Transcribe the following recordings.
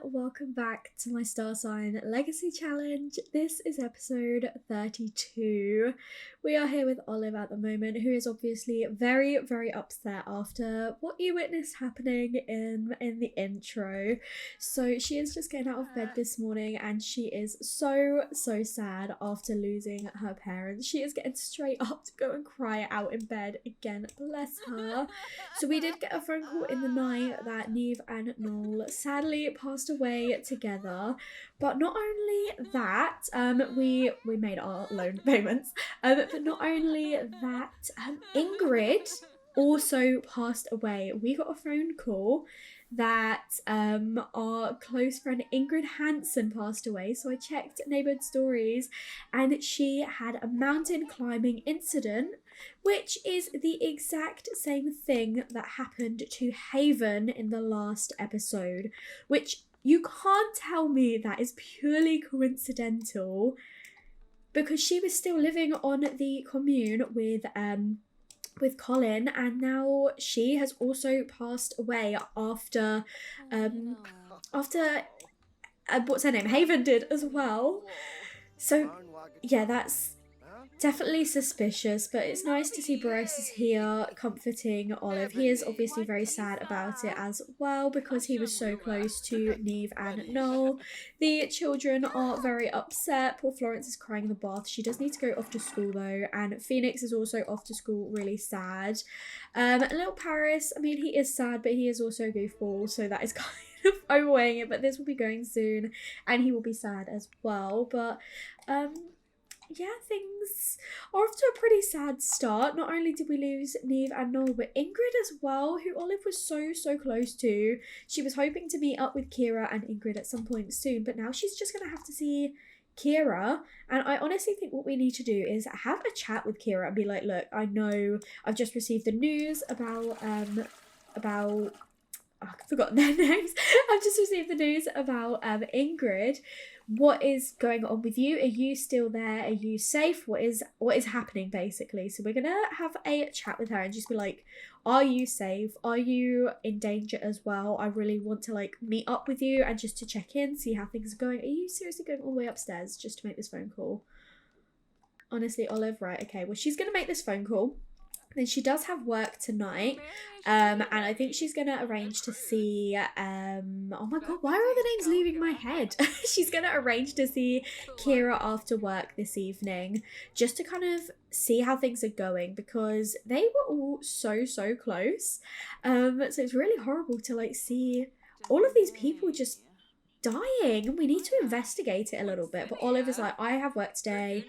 welcome back to my Star Sign Legacy Challenge. This is episode 32. We are here with Olive at the moment, who is obviously very, very upset after what you witnessed happening in the intro. So she is just getting out of bed this morning and she is so sad after losing her parents. She is getting straight up to go and cry out in bed again, bless her. So we did get a phone call in the night that Neve and Noel sadly passed away together. But not only that, we made our loan payments. But not only that, Ingrid also passed away. We got a phone call that our close friend Ingrid Hansen passed away. So I checked neighborhood stories and she had a mountain climbing incident, which is the exact same thing that happened to Haven in the last episode, which you can't tell me that is purely coincidental, because she was still living on the commune with Colin, and now she has also passed away after what's her name? Haven did as well. So yeah, that's definitely suspicious, but it's nice to see Bryce is here comforting Olive. He is obviously very sad about it as well because he was so close to Neve and Noel. The children are very upset. Poor Florence is crying in the bath. She does need to go off to school though, and Phoenix is also off to school really sad. Little Paris, I mean, he is sad, but he is also a goofball, so that is kind of overweighing it, but this will be going soon and he will be sad as well. But yeah, things are off to a pretty sad start. Not only did we lose Neve and Noel, but Ingrid as well, who Olive was so close to. She was hoping to meet up with Ciera and Ingrid at some point soon, but now she's just going to have to see Ciera. And I honestly think what we need to do is have a chat with Ciera and be like, look, I know I've just received the news about I've forgotten their names. I've just received the news about Ingrid. What is going on with you? Are you still there? Are you safe? What is happening basically? So we're gonna have a chat with her and just be like, are you safe? Are you in danger as well? I really want to like meet up with you and just to check in, see how things are going. Are you seriously going all the way upstairs just to make this phone call? Honestly, Olive, right, okay. Well, she's gonna make this phone call. Then she does have work tonight, and I think she's going to arrange to see, oh my god, why are all the names leaving my head? She's going to arrange to see Ciera after work this evening, just to kind of see how things are going, because they were all so close, so it's really horrible to like see all of these people just dying, and we need to investigate it a little bit. But Olive is like, I have work today,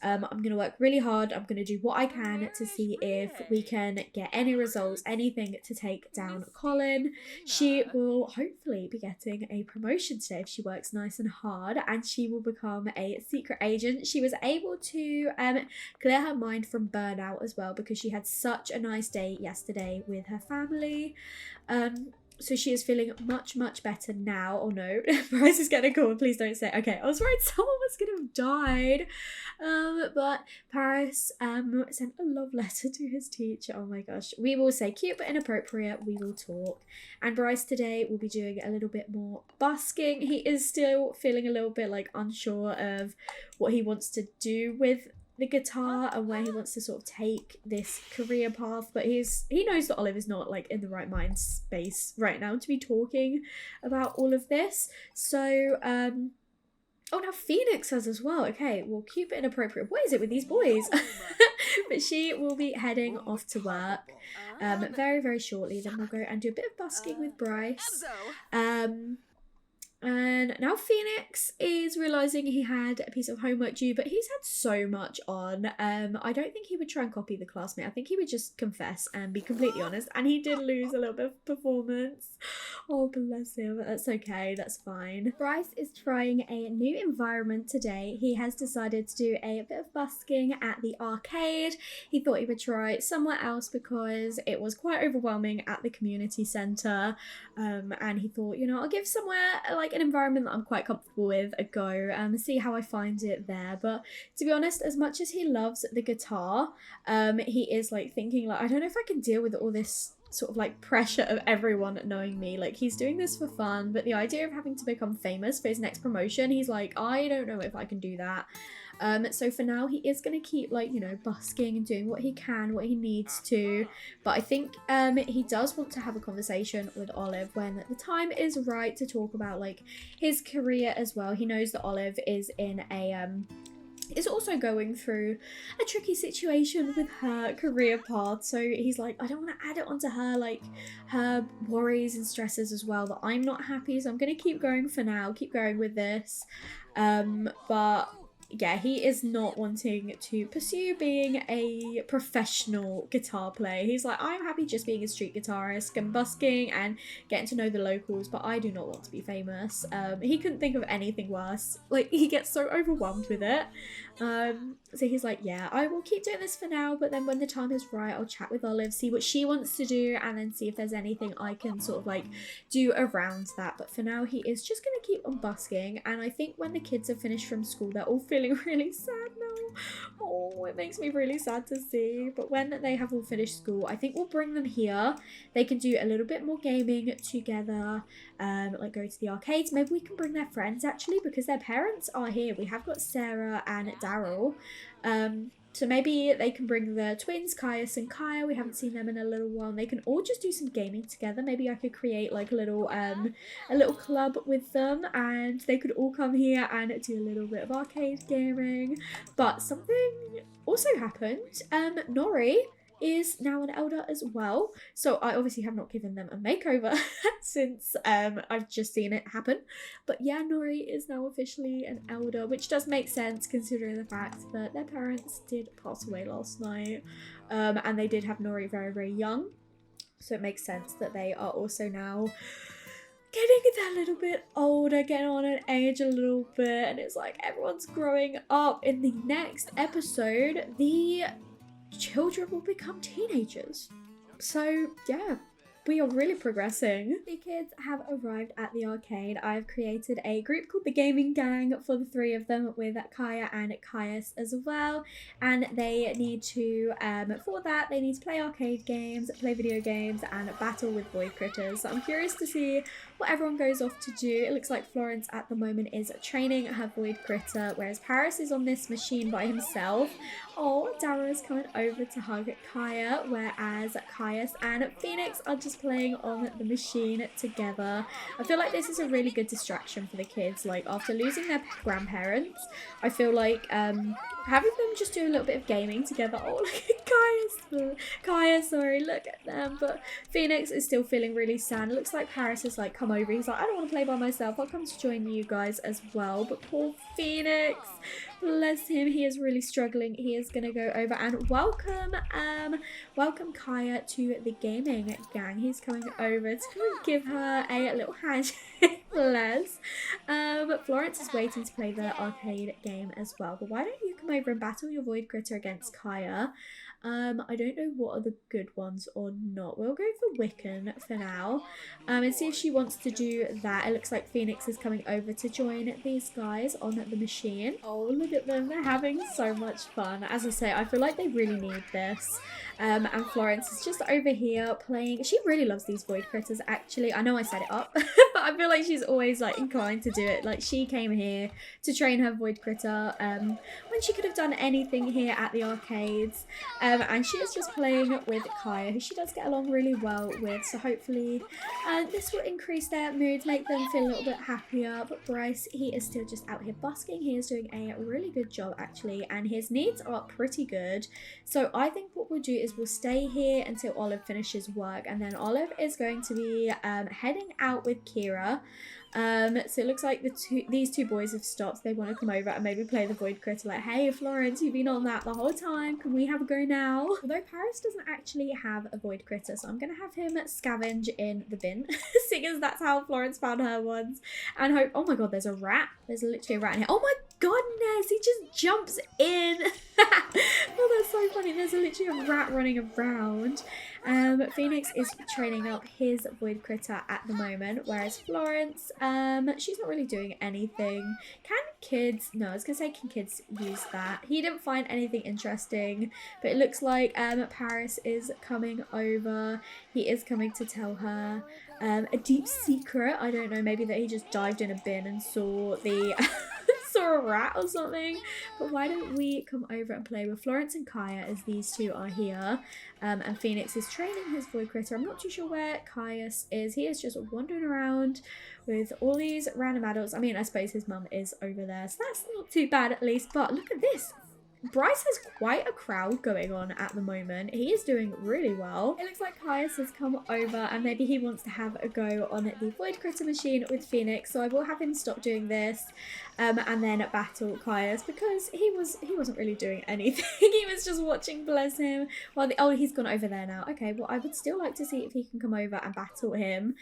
I'm gonna work really hard, I'm gonna do what I can to see if we can get any results, anything to take down Colin. She will hopefully be getting a promotion today if she works nice and hard, and she will become a secret agent. She was able to clear her mind from burnout as well, because she had such a nice day yesterday with her family. So she is feeling much better now. Oh no, Bryce is getting a call. Please don't say. Okay, I was worried someone was gonna have died. But Paris sent a love letter to his teacher. Oh my gosh. We will say cute but inappropriate. We will talk. And Bryce today will be doing a little bit more busking. He is still feeling a little bit like unsure of what he wants to do with the guitar and where he wants to sort of take this career path, but he knows that Olive is not like in the right mind space right now to be talking about all of this. So oh, now Phoenix has as well. Okay, well, cute but inappropriate. What is it with these boys? But she will be heading off to work very shortly. Then we'll go and do a bit of busking with Bryce. And now Phoenix is realising he had a piece of homework due, but he's had so much on. I don't think he would try and copy the classmate. I think he would just confess and be completely honest. And he did lose a little bit of performance. Oh, bless him. That's okay. That's fine. Bryce is trying a new environment today. He has decided to do a bit of busking at the arcade. He thought he would try somewhere else because it was quite overwhelming at the community centre. And he thought, you know, I'll give somewhere like an environment that I'm quite comfortable with a go and see how I find it there. But to be honest, as much as he loves the guitar, he is like thinking like, I don't know if I can deal with all this sort of like pressure of everyone knowing me. Like, he's doing this for fun, but the idea of having to become famous for his next promotion, he's like, I don't know if I can do that. So for now, he is going to keep, like, you know, busking and doing what he can, what he needs to. But I think he does want to have a conversation with Olive when the time is right to talk about, like, his career as well. He knows that Olive is in a is also going through a tricky situation with her career path, so he's like, I don't want to add it onto her, like, her worries and stresses as well, that I'm not happy, so I'm gonna keep going for now, keep going with this. But yeah, he is not wanting to pursue being a professional guitar player. He's like, I'm happy just being a street guitarist and busking and getting to know the locals, but I do not want to be famous. He couldn't think of anything worse. Like, he gets so overwhelmed with it. So he's like, yeah, I will keep doing this for now, but then when the time is right, I'll chat with Olive, see what she wants to do, and then see if there's anything I can sort of like do around that. But for now, he is just going to keep on busking, and I think when the kids have finished from school, they're all feeling really sad now. Oh, it makes me really sad to see. But when they have all finished school, I think we'll bring them here. They can do a little bit more gaming together, like go to the arcades. Maybe we can bring their friends, actually, because their parents are here. We have got Ciera and Daryl. So maybe they can bring the twins, Caius and Kaya. We haven't seen them in a little while, and they can all just do some gaming together. Maybe I could create like a little club with them, and they could all come here and do a little bit of arcade gaming. But something also happened. Nori is now an elder as well, so I obviously have not given them a makeover since I've just seen it happen. But yeah, Nori is now officially an elder, which does make sense considering the fact that their parents did pass away last night, and they did have Nori very, very young, so it makes sense that they are also now getting a little bit older, getting on an age a little bit, and it's like everyone's growing up. In the next episode, the children will become teenagers. So yeah, we are really progressing. The kids have arrived at the arcade. I've created a group called the Gaming Gang for the three of them, with Kaya and Caius as well. And they need to, for that, they need to play arcade games, play video games, and battle with void critters. So I'm curious to see what everyone goes off to do. It looks like Florence at the moment is training her void critter, whereas Paris is on this machine by himself. Oh, Dara is coming over to hug Kaya, whereas Caius and Phoenix are just playing on the machine together. I feel like this is a really good distraction for the kids. Like, after losing their grandparents, I feel like having them just do a little bit of gaming together. Oh, look at Kaya, sorry, look at them. But Phoenix is still feeling really sad. It looks like Paris has like come over. He's like, I don't want to play by myself, I'll come to join you guys as well. But poor Phoenix, bless him, he is really struggling. He is gonna go over and welcome Kaya to the gaming gang. He's coming over to give her a little handshake. Bless. Florence is waiting to play the arcade game as well. But why don't you come over and battle your void critter against Kaya? I don't know what are the good ones or not. We'll go for Wiccan for now, and see if she wants to do that. It looks like Phoenix is coming over to join these guys on the machine. Oh, look at them. They're having so much fun. As I say, I feel like they really need this. And Florence is just over here playing. She really loves these void critters, actually. I know I set it up, but I feel like she's always like inclined to do it. Like, she came here to train her void critter when she could have done anything here at the arcades. And she is just playing with Kaya, who she does get along really well with. So hopefully this will increase their mood, make them feel a little bit happier. But Bryce, he is still just out here busking. He is doing a really good job, actually, and his needs are pretty good. So I think what we'll do is we'll stay here until Olive finishes work, and then Olive is going to be heading out with Ciera. So it looks like these two boys have stopped. They want to come over and maybe play the void critter, like, hey Florence, you've been on that the whole time, can we have a go now? Although Paris doesn't actually have a void critter, so I'm gonna have him scavenge in the bin, seeing as that's how Florence found her ones, and hope. Oh my god, there's a rat. There's literally a rat in here. Oh my goodness, he just jumps in. Oh, that's so funny. There's literally a rat running around. Phoenix is training up his void critter at the moment, whereas Florence, she's not really doing anything. Can kids, no, I was gonna say can kids use that? He didn't find anything interesting, but it looks like Paris is coming over. He is coming to tell her a deep secret. I don't know, maybe that he just dived in a bin and saw the saw a rat or something. But why don't we come over and play with Florence and Kaya, as these two are here. And Phoenix is training his void critter. I'm not too sure where Caius is. He is just wandering around with all these random adults. I mean, I suppose his mum is over there, so that's not too bad at least. But look at this. Bryce has quite a crowd going on at the moment. He is doing really well. It looks like Caius has come over and maybe he wants to have a go on the Void Critter machine with Phoenix. So I will have him stop doing this and then battle Caius, because he wasn't really doing anything. He was just watching, bless him. Well, oh, he's gone over there now. Okay, well, I would still like to see if he can come over and battle him.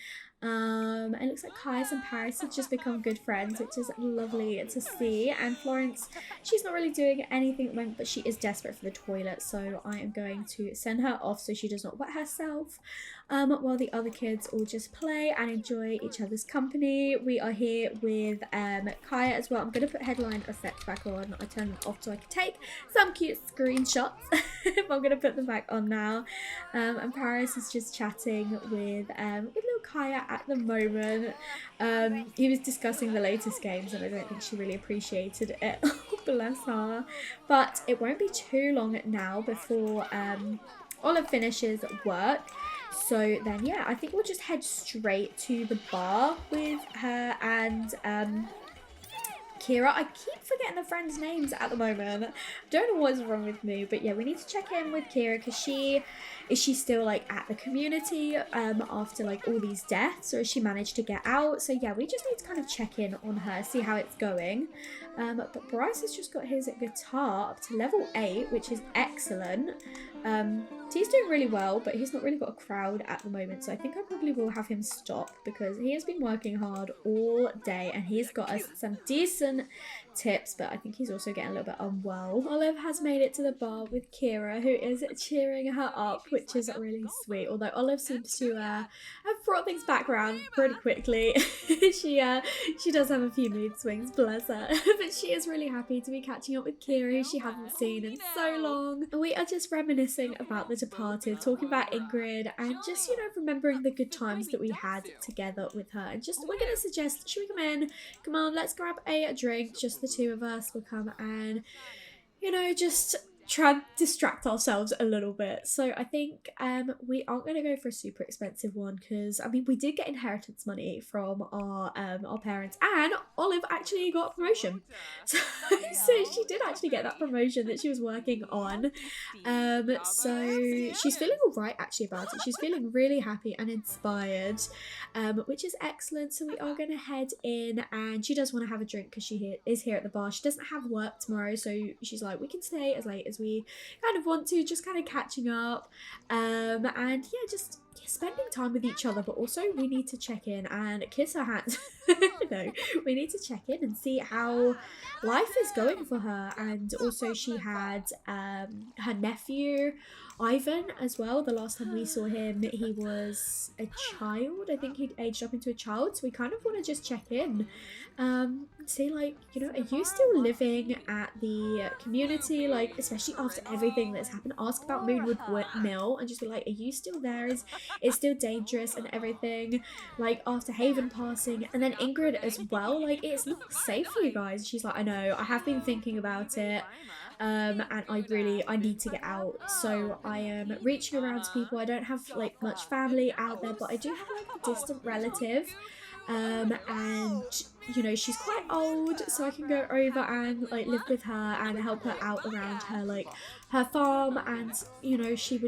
It looks like Caius and Paris have just become good friends, which is lovely to see. And Florence, she's not really doing anything at the moment, but she is desperate for the toilet, so I am going to send her off so she does not wet herself, while the other kids all just play and enjoy each other's company. We are here with Kaya as well. I'm going to put headline effect back on. I turned it off so I can take some cute screenshots. I'm going to put them back on now. And Paris is just chatting with little Kaya at the moment. He was discussing the latest games and I don't think she really appreciated it. Bless her. But it won't be too long now before Olive finishes work. So then, yeah, I think we'll just head straight to the bar with her and Ciera. I keep forgetting the friends' names at the moment. Don't know what's wrong with me, but yeah, we need to check in with Ciera because is she still like at the community after like all these deaths, or has she managed to get out? So yeah, we just need to kind of check in on her, see how it's going. But Bryce has just got his guitar up to level 8, which is excellent. He's doing really well, but he's not really got a crowd at the moment, so I think I probably will have him stop because he has been working hard all day and he's got us some decent tips, but I think he's also getting a little bit unwell. Olive has made it to the bar with Ciera, who is cheering her up, which is really sweet, although Olive seems to have brought things back around pretty quickly. She does have a few mood swings, bless her, but she is really happy to be catching up with Ciera, who she hasn't seen in so long. We are just reminiscing about the departed, talking about Ingrid and just, you know, remembering the good times that we had together with her. And just, we're going to suggest, should we come in? Come on, let's grab a drink. Just the two of us will come and, you know, just try and distract ourselves a little bit. So I think we aren't going to go for a super expensive one because, I mean, we did get inheritance money from our parents, and Olive actually got a promotion. So she did actually get that promotion that she was working on. So she's feeling all right actually about it. She's feeling really happy and inspired, which is excellent. So we are going to head in, and she does want to have a drink because she is here at the bar. She doesn't have work tomorrow, so she's like, we can stay as late as we kind of want to, just kind of catching up, and yeah, just spending time with each other. But also we need to check in and kiss her hands. No, we need to check in and see how life is going for her. And also she had her nephew Ivan as well. The last time we saw him, he was a child. I think he'd aged up into a child, so we kind of want to just check in, say like, you know, are you still living at the community, like especially after everything that's happened? Ask about Moonwood Mill and just be like, are you still there? Is it still dangerous and everything, like after Haven passing? And then Ingrid as well, like it's not safe for you guys. She's like, I know, I have been thinking about it, and I need to get out. So I am reaching around to people. I don't have like much family out there, but I do have like a distant relative, and you know, she's quite old, so I can go over and like live with her and help her out around her, like her farm, and you know, she'd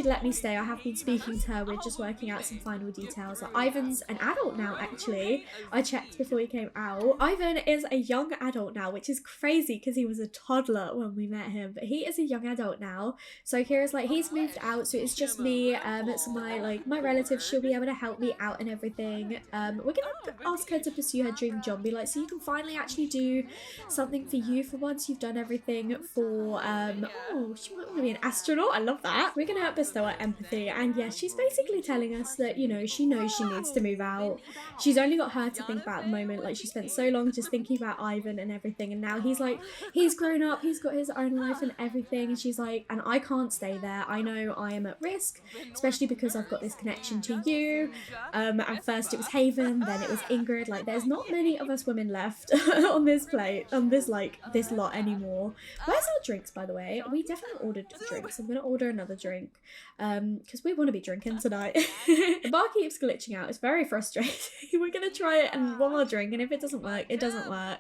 let me stay. I have been speaking to her. We're just working out some final details. Like Ivan's an adult now, actually. I checked before he came out. Ivan is a young adult now, which is crazy because he was a toddler when we met him, but he is a young adult now. So Ciera's like, he's moved out, so it's just me. So my relative, she'll be able to help me out and everything. We're gonna ask her to pursue her dream doing Zombie, like, so you can finally actually do something for you for once. You've done everything for, oh, she might want to be an astronaut. I love that. We're going to bestow her empathy. And yeah, she's basically telling us that, you know, she knows she needs to move out. She's only got her to think about at the moment. Like, she spent so long just thinking about Ivan and everything. And now he's like, he's grown up, he's got his own life and everything. And she's like, and I can't stay there. I know I am at risk, especially because I've got this connection to you. At first it was Haven, then it was Ingrid. Like, there's not many of us women left on this plate, on this, like, this lot anymore. Where's our drinks, by the way? We definitely ordered drinks. I'm gonna order another drink because we want to be drinking tonight. The bar keeps glitching out. It's very frustrating. We're gonna try it and one more drink, and if it doesn't work, it doesn't work.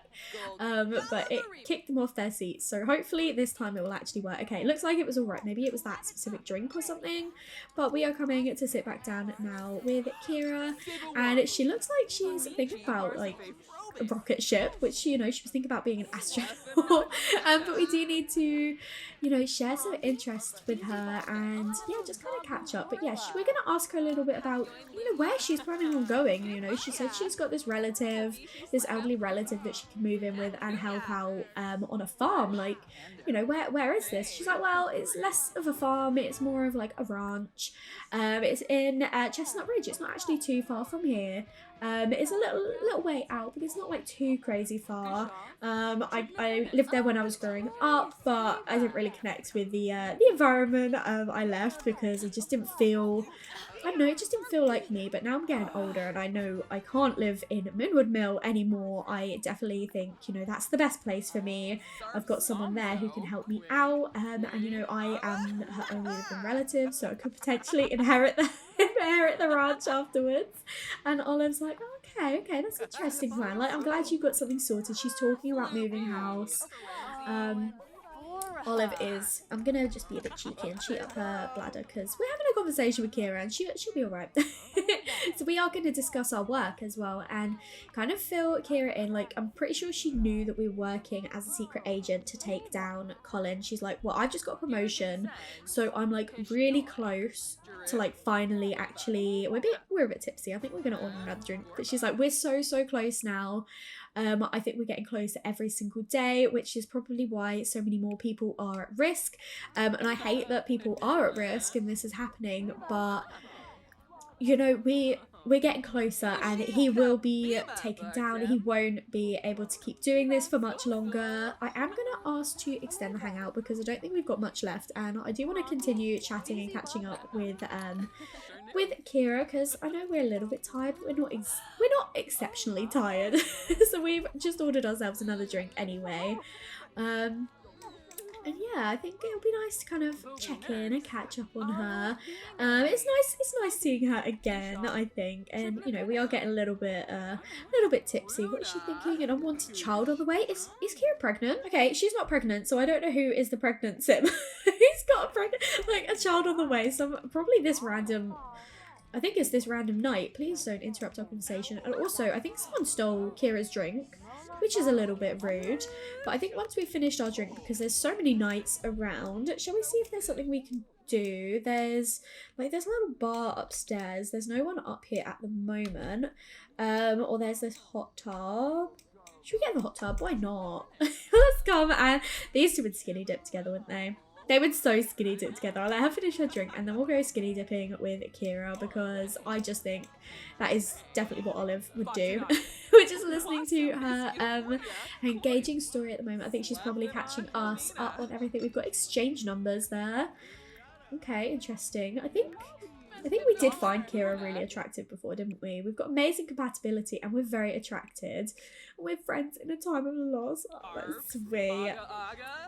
But it kicked them off their seats, so hopefully this time it will actually work. Okay, it looks like it was alright. Maybe it was that specific drink or something, but we are coming to sit back down now with Ciera, and she looks like she's thinking about, like, a rocket ship, which, you know, she was thinking about being an astronaut. But we do need to, you know, share some interest with her and, yeah, just kind of catch up. But yeah, we're going to ask her a little bit about, you know, where she's planning on going. You know, she said she's got this relative, this elderly relative that she can move in with and help out on a farm. Like, you know, where is this? She's like, well, it's less of a farm, it's more of like a ranch. It's in Chestnut Ridge. It's not actually too far from here. It's a little way out, but it's not like too crazy far. I lived there when I was growing up, but I didn't really connect with the environment. I left because it just didn't feel, I don't know, it just didn't feel like me. But now I'm getting older and I know I can't live in Moonwood Mill anymore. I definitely think, you know, that's the best place for me. I've got someone there who can help me out, and you know, I am her only living relative, so I could potentially inherit the ranch afterwards. And Olive's like, oh, okay, that's an interesting plan. Like, I'm glad you've got something sorted. She's talking about moving house. Olive is, I'm gonna just be a bit cheeky and cheat up her bladder because we're having a conversation with Ciera and she'll be alright. So we are going to discuss our work as well and kind of fill Ciera in. Like, I'm pretty sure she knew that we were working as a secret agent to take down Colin. She's like, well, I've just got a promotion, so I'm like really close to like finally actually, we're a bit tipsy. I think we're gonna order another drink, but she's like, we're so close now. I think we're getting closer every single day, which is probably why so many more people are at risk. And I hate that people are at risk and this is happening, but you know, we're getting closer and he will be taken down. He won't be able to keep doing this for much longer. I am going to ask to extend the hangout because I don't think we've got much left, and I do want to continue chatting and catching up with Ciera because I know we're a little bit tired, but we're not exceptionally tired. So we've just ordered ourselves another drink anyway. And yeah, I think it'll be nice to kind of check in and catch up on her. It's nice seeing her again, I think. And you know, we are getting a little bit tipsy. What is she thinking? An unwanted child on the way? Is Ciera pregnant? Okay, she's not pregnant, so I don't know who is the pregnant sim. Who's got a child on the way? So probably this random. I think it's this random night. Please don't interrupt our conversation. And also, I think someone stole Ciera's drink, which is a little bit rude. But I think once we've finished our drink, because there's so many nights around, shall we see if there's something we can do? There's a little bar upstairs. There's no one up here at the moment. Or there's this hot tub. Should we get in the hot tub? Why not? Let's come. And they used to be skinny dip together, wouldn't they? They would so skinny dip together. I'll let her finish her drink and then we'll go skinny dipping with Ciera because I just think that is definitely what Olive would do. We're just listening to her engaging story at the moment. I think she's probably catching us up on everything. We've got exchange numbers there. Okay, interesting. I think we did find Ciera really attractive before, didn't we? We've got amazing compatibility and we're very attracted. We're friends in a time of loss. Oh, that's sweet.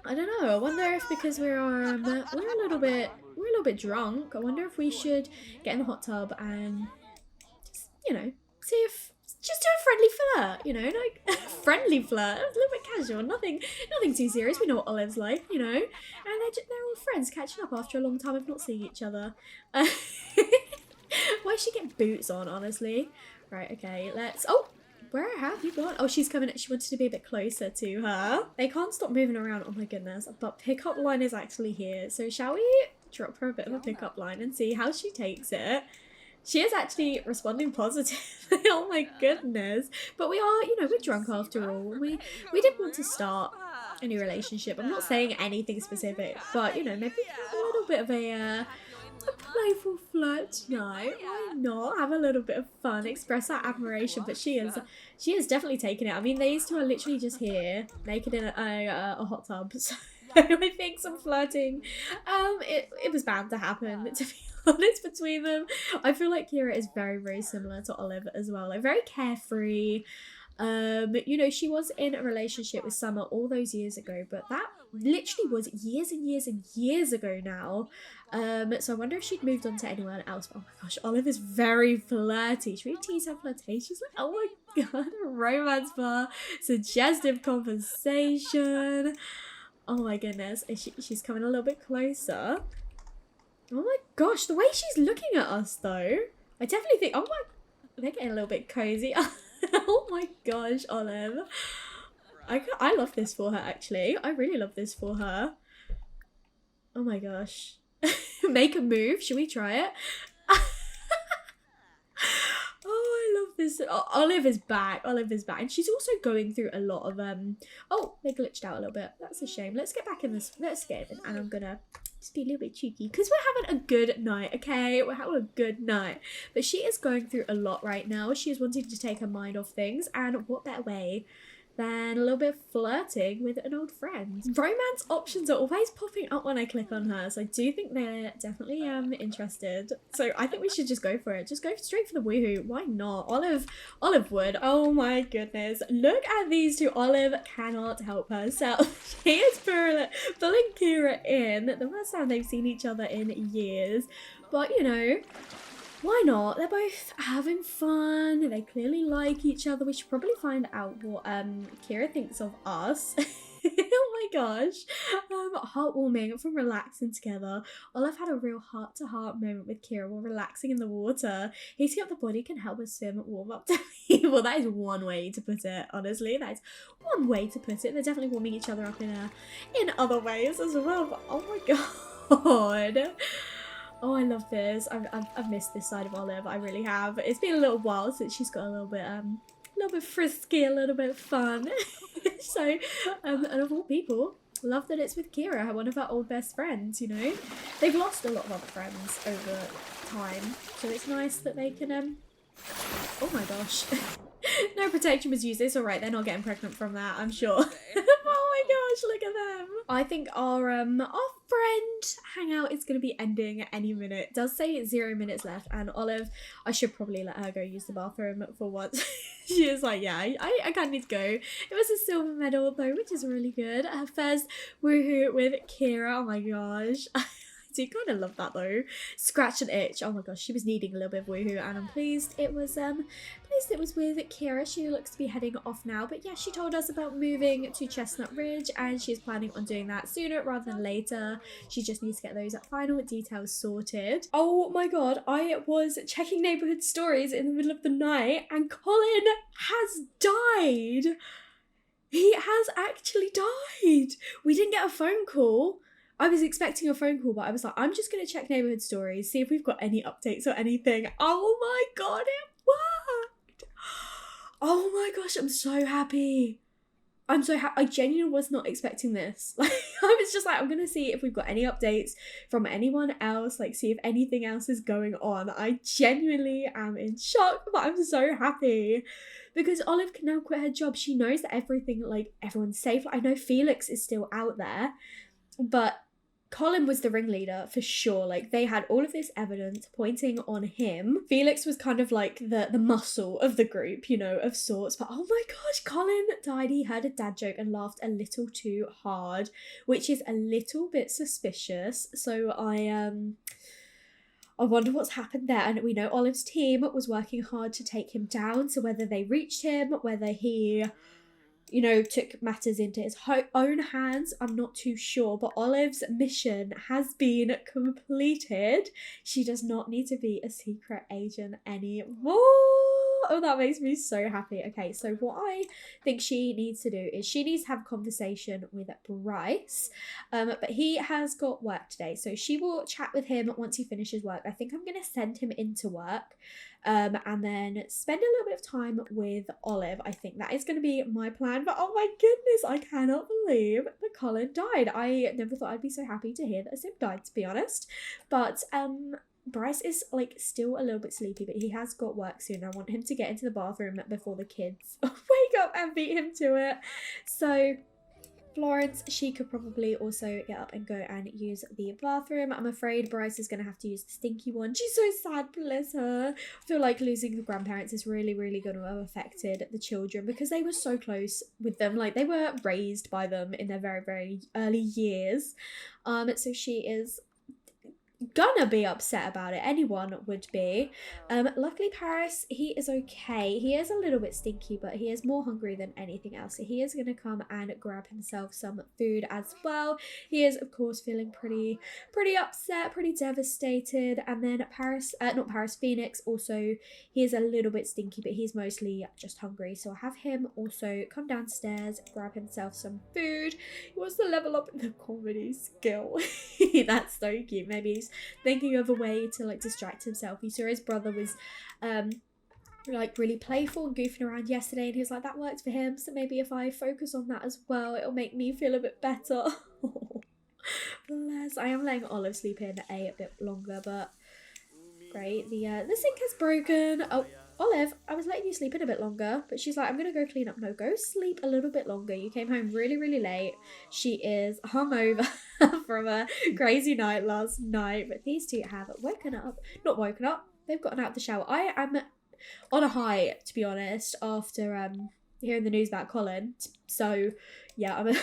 I don't know. I wonder if because we're a little bit drunk. I wonder if we should get in the hot tub and just, you know, see if just do a friendly flirt, you know, like a friendly flirt, a little bit casual, nothing too serious. We know what Olive's like, you know, and they're all friends catching up after a long time of not seeing each other. Why is she getting boots on, honestly? Right, okay, let's. Oh, where have you gone? Oh, she's coming. She wanted to be a bit closer to her. They can't stop moving around. Oh my goodness! But pickup line is actually here. So shall we drop her a bit of a pickup line and see how she takes it? She is actually responding positively. Oh my goodness. But we are, we're drunk after all. We did want to start a new relationship. I'm not saying anything specific, but maybe have a little bit of a playful flirt tonight. Why not have a little bit of fun, express our admiration? But she is definitely taking it. I mean, these two are literally just here, naked in a hot tub. So I think some flirting, it was bound to happen. To be honest, between them, I feel like Ciera is very, very similar to Olive as well. Like very carefree. She was in a relationship with Summer all those years ago, but that literally was years and years and years ago now. So I wonder if she'd moved on to anyone else. But oh my gosh, Olive is very flirty. Should we tease her flirtations? Like, oh my god, romance bar, suggestive conversation. Oh my goodness, she's coming a little bit closer. Oh my gosh, the way she's looking at us though, I definitely think, oh my, they're getting a little bit cozy. Oh my gosh, Olive. I love this for her, actually. I really love this for her. Oh my gosh. Make a move. Should we try it? Oh, I love this. Oh, Olive is back. Olive is back. And she's also going through a lot of, oh, they glitched out a little bit. That's a shame. Let's get back in this. Let's get in. And I'm gonna just be a little bit cheeky because we're having a good night, okay? We're having a good night. But she is going through a lot right now. She is wanting to take her mind off things. And what better way than a little bit of flirting with an old friend. Romance options are always popping up when I click on her, so I do think they're definitely interested. So I think we should just go for it. Just go straight for the woohoo. Why not? Olive would. Oh my goodness. Look at these two. Olive cannot help herself. She is pulling Ciera in. The first time they've seen each other in years. But why not? They're both having fun. They clearly like each other. We should probably find out what Ciera thinks of us. Oh my gosh. Heartwarming from relaxing together. Olive had a real heart-to-heart moment with Ciera while relaxing in the water. Heating up the body can help us swim warm up to people. That is one way to put it, honestly. That is one way to put it. They're definitely warming each other up in other ways as well. But oh my god. Oh, I love this. I've missed this side of Olive. I really have. It's been a little while since she's got a little bit frisky, a little bit fun. So, and of all people, love that it's with Ciera, one of our old best friends. They've lost a lot of other friends over time, so it's nice that they can. Oh my gosh. No protection was used. It's alright, they're not getting pregnant from that, I'm sure. Oh my gosh, look at them. I think our friend hangout is going to be ending any minute. It does say 0 minutes left, and Olive, I should probably let her go use the bathroom for once. She is like, yeah, I kind of need to go. It was a silver medal though, which is really good. Her first woohoo with Ciera. Oh my gosh. I do kind of love that though. Scratch and itch. Oh my gosh, she was needing a little bit of woohoo, and I'm pleased it was with Ciera. She looks to be heading off now, but yeah, she told us about moving to Chestnut Ridge, and she's planning on doing that sooner rather than later. She just needs to get those final details sorted. Oh my god, I was checking neighborhood stories in the middle of the night, and Colin has died. He has actually died. We didn't get a phone call. I was expecting a phone call, but I was like, I'm just going to check neighborhood stories, see if we've got any updates or anything. Oh my god, it worked. Oh my gosh, I'm so happy. I'm so happy. I genuinely was not expecting this. Like, I was just like, I'm going to see if we've got any updates from anyone else, like see if anything else is going on. I genuinely am in shock, but I'm so happy. Because Olive can now quit her job. She knows that everyone's safe. I know Felix is still out there, but Colin was the ringleader for sure. Like, they had all of this evidence pointing on him. Felix was kind of like the muscle of the group, of sorts. But oh my gosh, Colin died. He heard a dad joke and laughed a little too hard, which is a little bit suspicious. So I wonder what's happened there. And we know Olive's team was working hard to take him down. So whether they reached him, whether he took matters into his own hands, I'm not too sure. But Olive's mission has been completed. She does not need to be a secret agent anymore. Oh, that makes me so happy. Okay, so what I think she needs to do is she needs to have a conversation with Bryce. But he has got work today, so she will chat with him once he finishes work. I think I'm gonna send him into work. And then spend a little bit of time with Olive. I think that is going to be my plan. But oh my goodness, I cannot believe that Colin died. I never thought I'd be so happy to hear that Sim died, to be honest. But Bryce is like still a little bit sleepy, but he has got work soon. I want him to get into the bathroom before the kids wake up and beat him to it. So Florence, she could probably also get up and go and use the bathroom. I'm afraid Bryce is going to have to use the stinky one. She's so sad, bless her. I feel like losing the grandparents is really, really going to have affected the children because they were so close with them. Like, they were raised by them in their very, very early years. So she is gonna be upset about it. Anyone would be. Luckily Paris, he is okay. He is a little bit stinky, but he is more hungry than anything else, so he is gonna come and grab himself some food as well. He is of course feeling pretty upset, pretty devastated. And then Phoenix also, he is a little bit stinky, but he's mostly just hungry, so I'll have him also come downstairs, grab himself some food. He wants to level up in the comedy skill. That's so cute. Maybe he's thinking of a way to like distract himself. He saw his brother was like really playful and goofing around yesterday, and he was like, that worked for him, so maybe if I focus on that as well, it'll make me feel a bit better. Bless. I am letting Olive sleep in a bit longer, but great. The sink has broken. Oh, Olive, I was letting you sleep in a bit longer, but she's like, I'm gonna go clean up. No, go sleep a little bit longer. You came home really, really late. She is hungover from a crazy night last night, but these two have not woken up. They've gotten out of the shower. I am on a high, to be honest, after hearing the news about Colin. So yeah, I'm a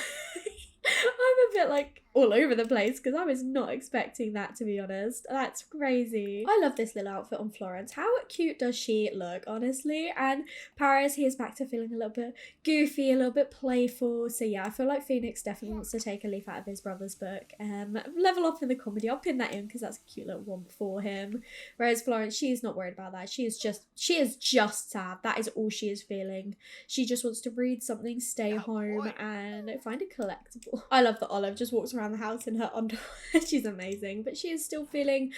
bit like all over the place because I was not expecting that, to be honest. That's crazy. I love this little outfit on Florence. How cute does she look, honestly? And Paris, he is back to feeling a little bit goofy, a little bit playful. So yeah, I feel like Phoenix definitely wants to take a leaf out of his brother's book. Level up in the comedy. I'll pin that in because that's a cute little one for him. Whereas Florence, she's not worried about that. She is just sad. That is all she is feeling. She just wants to read something, stay home, and find a collectible. I love that Olive just walks around the house in her underwear. She's amazing, but she is still feeling,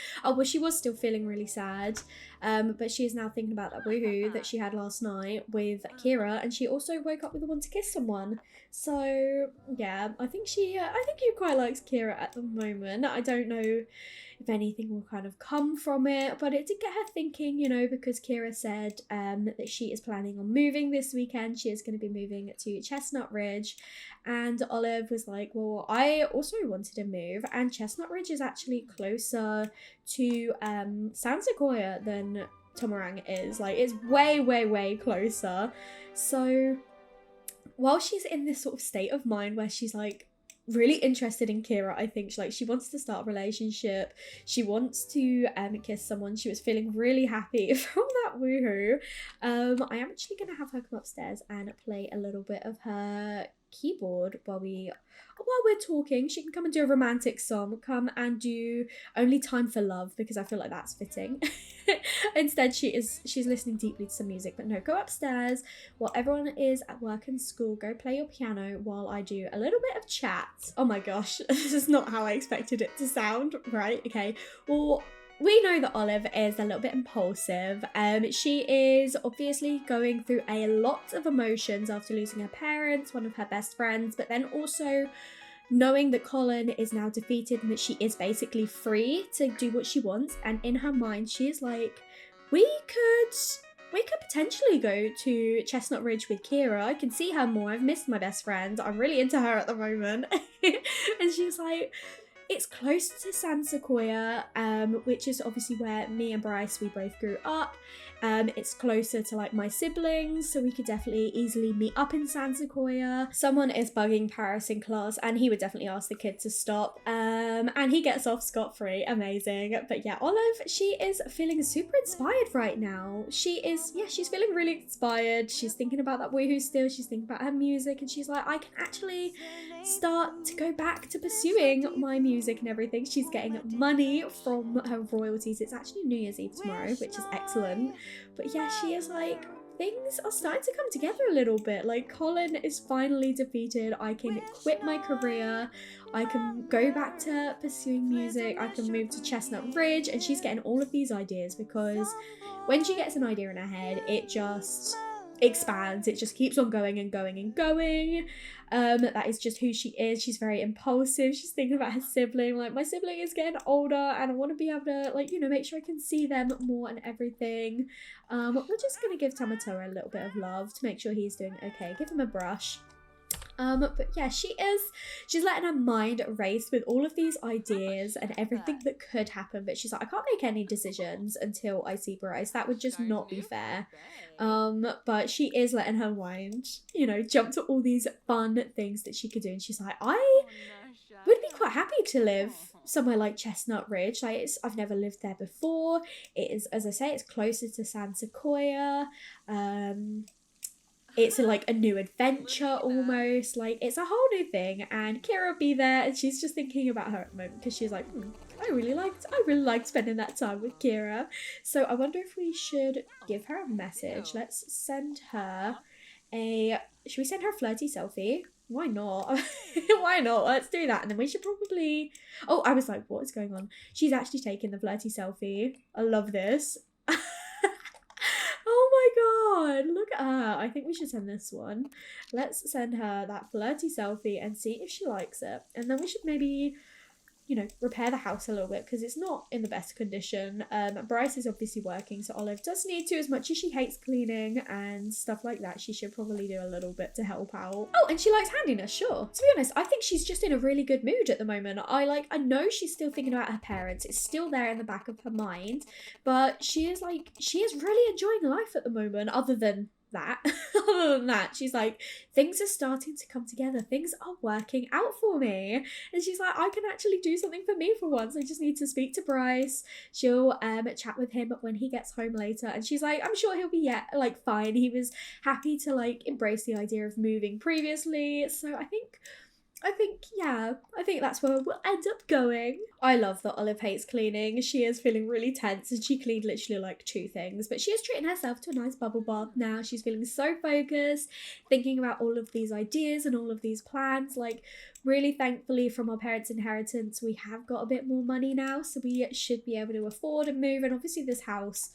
she was still feeling really sad, but she is now thinking about that woohoo that she had last night with Ciera, and she also woke up with the one to kiss someone. So yeah, I think she quite likes Ciera at the moment. I don't know if anything will kind of come from it, but it did get her thinking, you know, because Ciera said that she is planning on moving this weekend. She is going to be moving to Chestnut Ridge, and Olive was like, well, I also wanted to move, and Chestnut Ridge is actually closer to San Sequoia than Tomarang is. Like, it's way closer. So while she's in this sort of state of mind where she's like really interested in Ciera, I think she wants to start a relationship, she wants to kiss someone, she was feeling really happy from that woohoo. I am actually gonna have her come upstairs and play a little bit of her keyboard while we're talking. She can come and do a romantic song, come and do Only Time for Love, because I feel like that's fitting. Instead she's listening deeply to some music. But no, go upstairs while everyone is at work and school, go play your piano while I do a little bit of chat. Oh my gosh, this is not how I expected it to sound. Right, okay, well, we know that Olive is a little bit impulsive. She is obviously going through a lot of emotions after losing her parents, one of her best friends, but then also knowing that Colin is now defeated and that she is basically free to do what she wants. And in her mind, she is like, we could potentially go to Chestnut Ridge with Ciera. I can see her more. I've missed my best friend. I'm really into her at the moment. And she's like, it's close to San Sequoia, which is obviously where me and Bryce, we both grew up. It's closer to like my siblings, so we could definitely easily meet up in San Sequoia. Someone is bugging Paris in class, and he would definitely ask the kid to stop. And he gets off scot-free. Amazing. But yeah, Olive, she is feeling super inspired right now. She's feeling really inspired. She's thinking about that woohoo still. She's thinking about her music, and she's like, I can actually start to go back to pursuing my music and everything. She's getting money from her royalties. It's actually New Year's Eve tomorrow, which is excellent. But yeah, she is like, things are starting to come together a little bit. Like, Colin is finally defeated. I can quit my career. I can go back to pursuing music. I can move to Chestnut Ridge. And she's getting all of these ideas because when she gets an idea in her head, it just expands. It just keeps on going and going and going. That is just who she is. She's very impulsive. She's thinking about her sibling. Like, my sibling is getting older and I want to be able to, like, you know, make sure I can see them more and everything. We're just going to give Tamatoa a little bit of love to make sure he's doing okay. Give him a brush. But yeah, she's letting her mind race with all of these ideas and everything that could happen, but she's like, I can't make any decisions until I see Bryce. That would just not be fair. But she is letting her mind, you know, jump to all these fun things that she could do, and she's like, I would be quite happy to live somewhere like Chestnut Ridge. Like, I've never lived there before. It is, as I say, it's closer to San Sequoia. It's like a new adventure almost. Like, it's a whole new thing, and Ciera will be there, and she's just thinking about her at the moment because she's like, I really liked spending that time with Ciera. So I wonder if we should give her a message. Let's send her should we send her a flirty selfie? Why not? Why not? Let's do that. And then we should probably, oh, I was like, what is going on? She's actually taking the flirty selfie. I love this. Oh my god, look at her. I think we should send this one. Let's send her that flirty selfie and see if she likes it. And then we should maybe, you know, repair the house a little bit because it's not in the best condition. Bryce is obviously working, so Olive does need to, as much as she hates cleaning and stuff like that, she should probably do a little bit to help out. Oh, and she likes handiness, sure. To be honest, I think she's just in a really good mood at the moment. I know she's still thinking about her parents. It's still there in the back of her mind, but she is really enjoying life at the moment, other than that. She's like, things are starting to come together, things are working out for me, and she's like, I can actually do something for me for once. I just need to speak to Bryce. She'll chat with him when he gets home later, and she's like, I'm sure he'll be fine. He was happy to like embrace the idea of moving previously, so I think that's where we'll end up going. I love that Olive hates cleaning. She is feeling really tense and she cleaned literally like 2 things, but she is treating herself to a nice bubble bath now. She's feeling so focused, thinking about all of these ideas and all of these plans. Like, really thankfully from our parents' inheritance, we have got a bit more money now, so we should be able to afford a move. And obviously this house,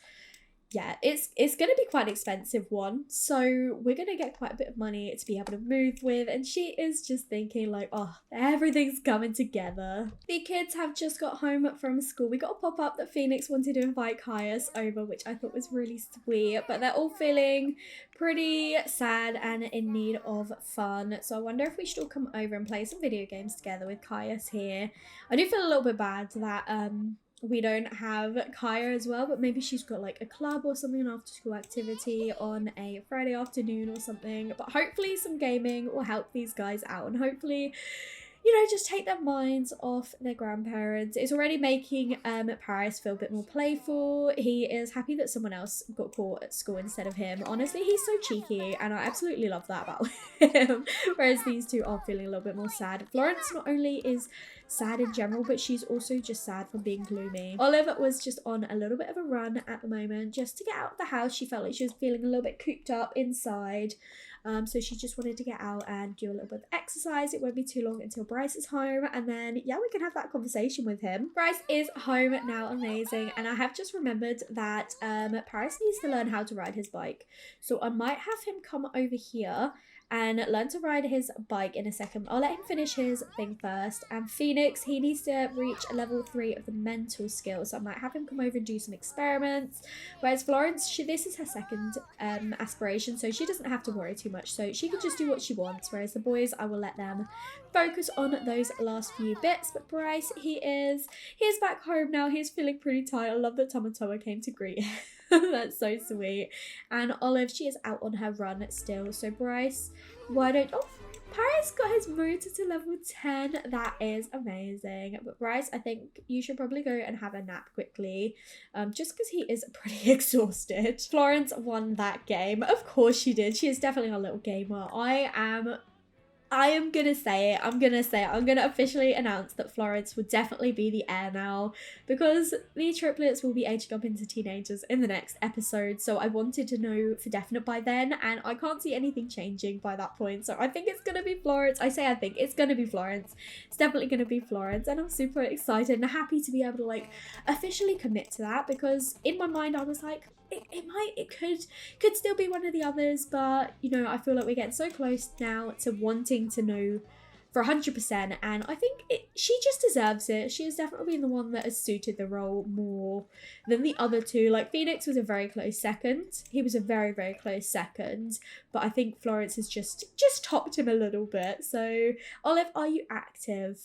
yeah, it's going to be quite an expensive one, so we're going to get quite a bit of money to be able to move with, and she is just thinking like, oh, everything's coming together. The kids have just got home from school. We got a pop-up that Phoenix wanted to invite Caius over, which I thought was really sweet, but they're all feeling pretty sad and in need of fun, so I wonder if we should all come over and play some video games together with Caius here. I do feel a little bit bad that we don't have Kaya as well, but maybe she's got like a club or something, an after school activity on a Friday afternoon or something. But hopefully some gaming will help these guys out, and hopefully, you know, just take their minds off their grandparents. It's already making Paris feel a bit more playful. He is happy that someone else got caught at school instead of him. Honestly, he's so cheeky, and I absolutely love that about him. Whereas these two are feeling a little bit more sad. Florence not only is sad in general, but she's also just sad from being gloomy. Olive was just on a little bit of a run at the moment just to get out of the house. She felt like she was feeling a little bit cooped up inside. So she just wanted to get out and do a little bit of exercise. It won't be too long until Bryce is home, and then yeah, we can have that conversation with him. Bryce is home now, amazing, and I have just remembered that Paris needs to learn how to ride his bike. So I might have him come over here and learn to ride his bike in a second. I'll let him finish his thing first. And Phoenix, he needs to reach level 3 of the mental skills, so I might have him come over and do some experiments. Whereas Florence, this is her second aspiration, so she doesn't have to worry too much, so she can just do what she wants. Whereas the boys, I will let them focus on those last few bits. But Bryce, he's back home now. He's feeling pretty tired. I love that Tamatoa came to greet him. That's so sweet. And Olive, she is out on her run still. So Bryce, Paris got his motor to level 10. That is amazing. But Bryce, I think you should probably go and have a nap quickly, just because he is pretty exhausted. Florence won that game. Of course she did. She is definitely a little gamer. I am I am gonna say it. I'm gonna officially announce that Florence will definitely be the heir now, because the triplets will be aging up into teenagers in the next episode. So I wanted to know for definite by then, and I can't see anything changing by that point. So I think it's gonna be Florence. I think it's gonna be Florence. It's definitely gonna be Florence, and I'm super excited and happy to be able to like officially commit to that, because in my mind I was like, it could still be one of the others, but you know, I feel like we're getting so close now to wanting to know for 100%, and I think she just deserves it. She has definitely been the one that has suited the role more than the other two. Like Phoenix was a very close second. He was a very, very close second, but I think Florence has just topped him a little bit. So Olive, are you active?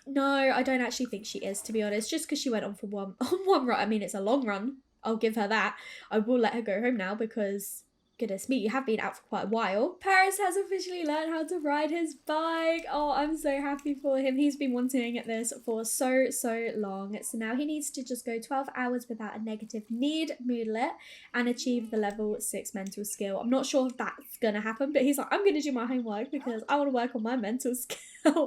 No, I don't actually think she is, to be honest, just because she went on for one run. I mean, it's a long run. I'll give her that. I will let her go home now because, goodness me, you have been out for quite a while. Paris has officially learned how to ride his bike. Oh, I'm so happy for him. He's been wanting this for so long. So now he needs to just go 12 hours without a negative moodlet and achieve the level 6 mental skill. I'm not sure if that's going to happen, but he's like, I'm going to do my homework because I want to work on my mental skill.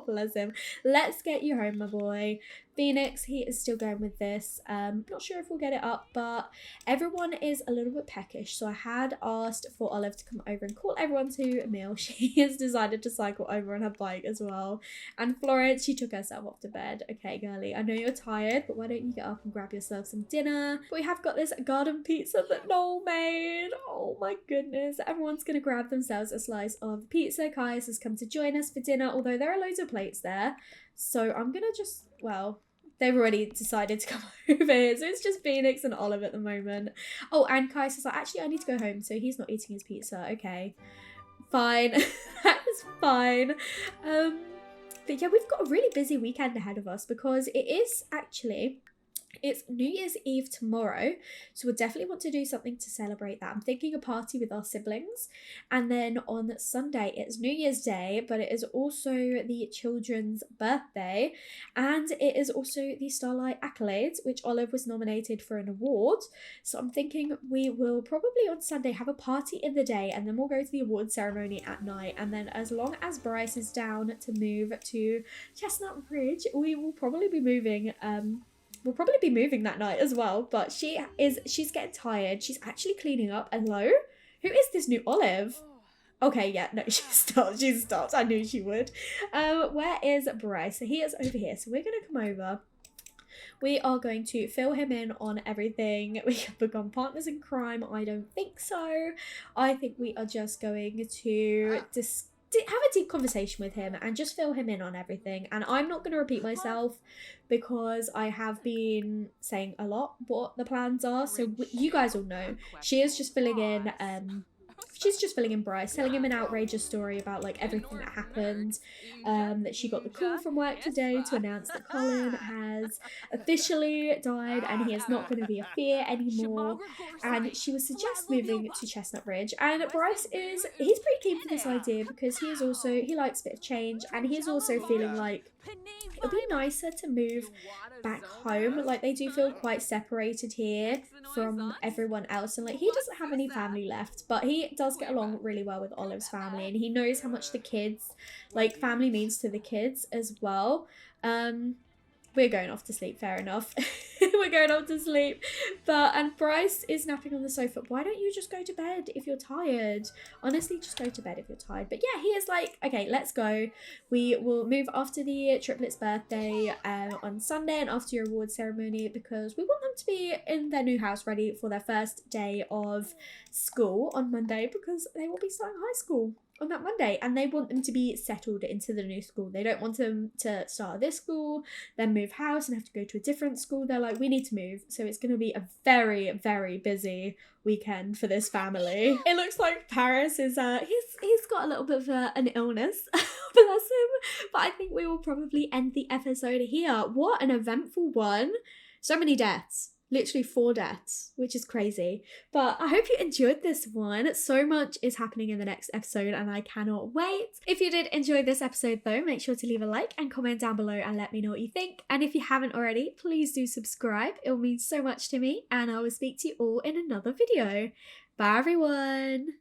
Bless him. Let's get you home, my boy. Phoenix, he is still going with this. Not sure if we'll get it up, but everyone is a little bit peckish. So I had asked for Olive to come over and call everyone to a meal. She has decided to cycle over on her bike as well. And Florence, she took herself off to bed. Okay, girlie, I know you're tired, but why don't you get up and grab yourself some dinner? We have got this garden pizza that Noel made. Oh my goodness. Everyone's going to grab themselves a slice of pizza. Kaius has come to join us for dinner, although there are loads of plates there. So I'm going to just, well, they've already decided to come over here. So it's just Phoenix and Olive at the moment. Oh, and Kaius is like, actually, I need to go home. So he's not eating his pizza. Okay, fine. That is fine. But yeah, we've got a really busy weekend ahead of us because it is actually... it's New Year's Eve tomorrow, so we'll definitely want to do something to celebrate that. I'm thinking a party with our siblings, and then on Sunday it's New Year's Day, but it is also the children's birthday, and it is also the Starlight Accolades, which Olive was nominated for an award. So I'm thinking we will probably on Sunday have a party in the day, and then we'll go to the award ceremony at night, and then as long as Bryce is down to move to Chestnut Ridge, we will probably be moving we'll probably be moving that night as well, but she's getting tired. She's actually cleaning up. Hello? Who is this new Olive? Okay, yeah, no, she stopped. I knew she would. Where is Bryce? So he is over here. So we're going to come over. We are going to fill him in on everything. We have become partners in crime. I don't think so. I think we are just going to have a deep conversation with him and just fill him in on everything. And I'm not going to repeat myself because I have been saying a lot what the plans are. So you guys all know. She is just filling in she's just filling in Bryce, telling him an outrageous story about like everything that happened, that she got the call from work today to announce that Colin has officially died and he is not going to be a fear anymore, and she would suggest moving to Chestnut Ridge. And Bryce he's pretty keen for this idea because he likes a bit of change, and he's also feeling like it would be nicer to move back home. Like they do feel quite separated here from everyone else, and like he doesn't have any family left, but he does get along really well with Olive's family, and he knows how much the kids, like family means to the kids as well. We're going off to sleep, fair enough. We're going off to sleep. And Bryce is napping on the sofa. Why don't you just go to bed if you're tired? Honestly, just go to bed if you're tired. But yeah, he is like, okay, let's go. We will move after the triplets' birthday on Sunday and after your award ceremony, because we want them to be in their new house ready for their first day of school on Monday, because they will be starting high school on that Monday, and they want them to be settled into the new school. They don't want them to start at this school, then move house and have to go to a different school. They're like, we need to move. So it's going to be a very, very busy weekend for this family. It looks like Paris is he's got a little bit of an illness. Bless him. But I think we will probably end the episode here. What an eventful one. So many deaths. Literally 4 deaths, which is crazy. But I hope you enjoyed this one. So much is happening in the next episode and I cannot wait. If you did enjoy this episode though, make sure to leave a like and comment down below and let me know what you think. And if you haven't already, please do subscribe. It will mean so much to me, and I will speak to you all in another video. Bye everyone.